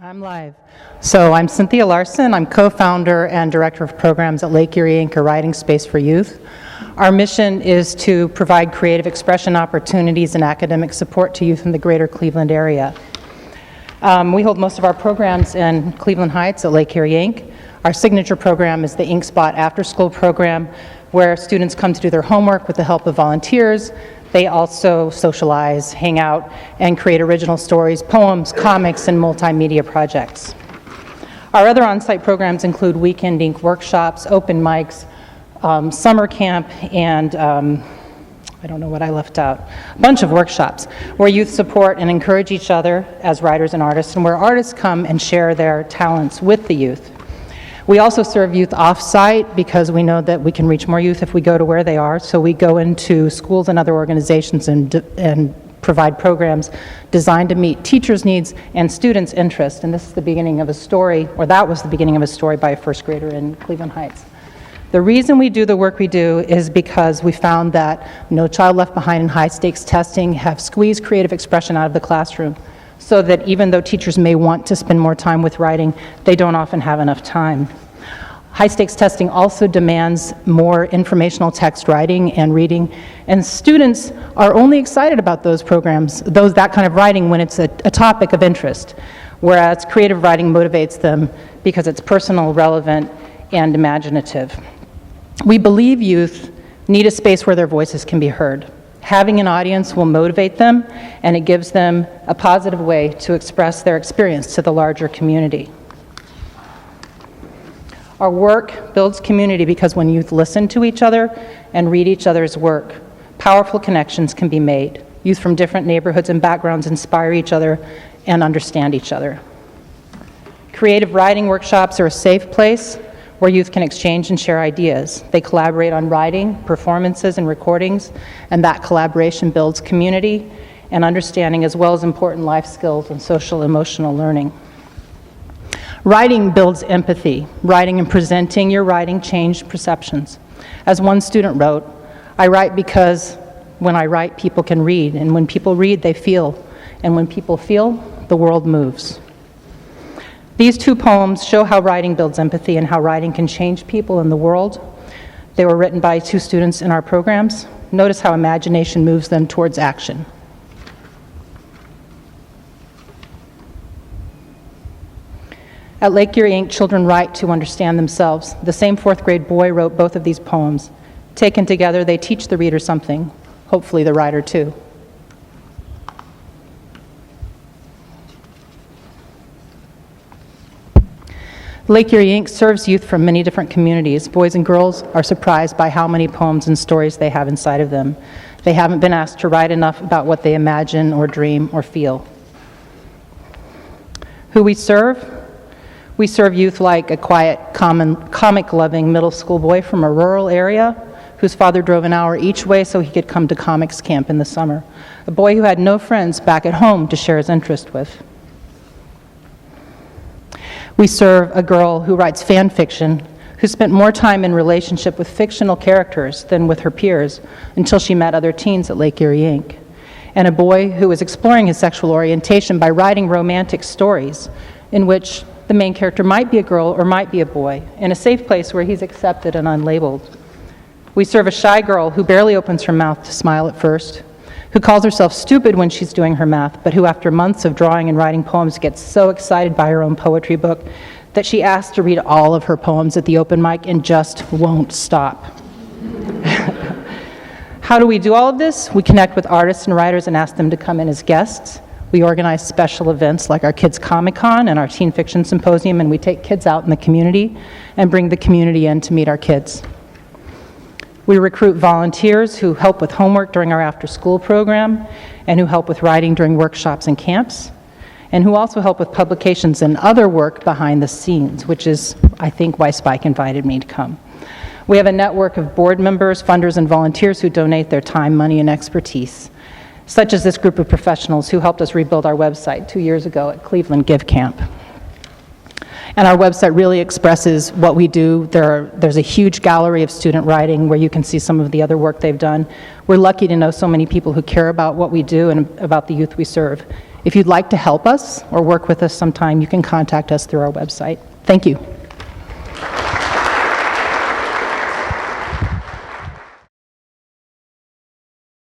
I'm live. So I'm Cynthia Larsen. I'm co-founder and director of programs at Lake Erie Ink, a writing space for youth. Our mission is to provide creative expression opportunities and academic support to youth in the greater Cleveland area. We hold most of our programs in Cleveland Heights at Lake Erie Ink. Our signature program is the Ink Spot after-school program, where students come to do their homework with the help of volunteers. They also socialize, hang out, and create original stories, poems, comics, and multimedia projects. Our other on-site programs include weekend ink workshops, open mics, summer camp, and I don't know what I left out, a bunch of workshops where youth support and encourage each other as writers and artists, and where artists come and share their talents with the youth. We also serve youth off-site because we know that we can reach more youth if we go to where they are, so we go into schools and other organizations and provide programs designed to meet teachers' needs and students' interests. And this is the beginning of a story, or that was the beginning of a story by a first grader in Cleveland Heights. The reason we do the work we do is because we found that No Child Left Behind and high-stakes testing have squeezed creative expression out of the classroom, so that even though teachers may want to spend more time with writing, they don't often have enough time. High-stakes testing also demands more informational text writing and reading, and students are only excited about those programs, that kind of writing, when it's a topic of interest, whereas creative writing motivates them because it's personal, relevant, and imaginative. We believe youth need a space where their voices can be heard. Having an audience will motivate them, and it gives them a positive way to express their experience to the larger community. Our work builds community because when youth listen to each other and read each other's work, powerful connections can be made. Youth from different neighborhoods and backgrounds inspire each other and understand each other. Creative writing workshops are a safe place where youth can exchange and share ideas. They collaborate on writing, performances, and recordings, and that collaboration builds community and understanding, as well as important life skills and social emotional learning. Writing builds empathy. Writing and presenting your writing change perceptions. As one student wrote, "I write because when I write, people can read, and when people read, they feel, and when people feel, the world moves." These two poems show how writing builds empathy and how writing can change people in the world. They were written by two students in our programs. Notice how imagination moves them towards action. At Lake Erie Ink, children write to understand themselves. The same fourth grade boy wrote both of these poems. Taken together, they teach the reader something, hopefully the writer too. Lake Erie Ink serves youth from many different communities. Boys and girls are surprised by how many poems and stories they have inside of them. They haven't been asked to write enough about what they imagine or dream or feel. Who we serve? We serve youth like a quiet, comic-loving middle school boy from a rural area whose father drove an hour each way so he could come to comics camp in the summer. A boy who had no friends back at home to share his interest with. We serve a girl who writes fan fiction, who spent more time in relationship with fictional characters than with her peers until she met other teens at Lake Erie Ink. And a boy who is exploring his sexual orientation by writing romantic stories in which the main character might be a girl or might be a boy, in a safe place where he's accepted and unlabeled. We serve a shy girl who barely opens her mouth to smile at first, who calls herself stupid when she's doing her math, but who after months of drawing and writing poems gets so excited by her own poetry book that she asks to read all of her poems at the open mic and just won't stop. How do we do all of this? We connect with artists and writers and ask them to come in as guests. We organize special events like our Kids Comic-Con and our Teen Fiction Symposium, and we take kids out in the community and bring the community in to meet our kids. We recruit volunteers who help with homework during our after-school program and who help with writing during workshops and camps, and who also help with publications and other work behind the scenes, which is, I think, why Spike invited me to come. We have a network of board members, funders, and volunteers who donate their time, money, and expertise, such as this group of professionals who helped us rebuild our website 2 years ago at Cleveland Give Camp. And our website really expresses what we do. There's a huge gallery of student writing where you can see some of the other work they've done. We're lucky to know so many people who care about what we do and about the youth we serve. If you'd like to help us or work with us sometime, you can contact us through our website. Thank you.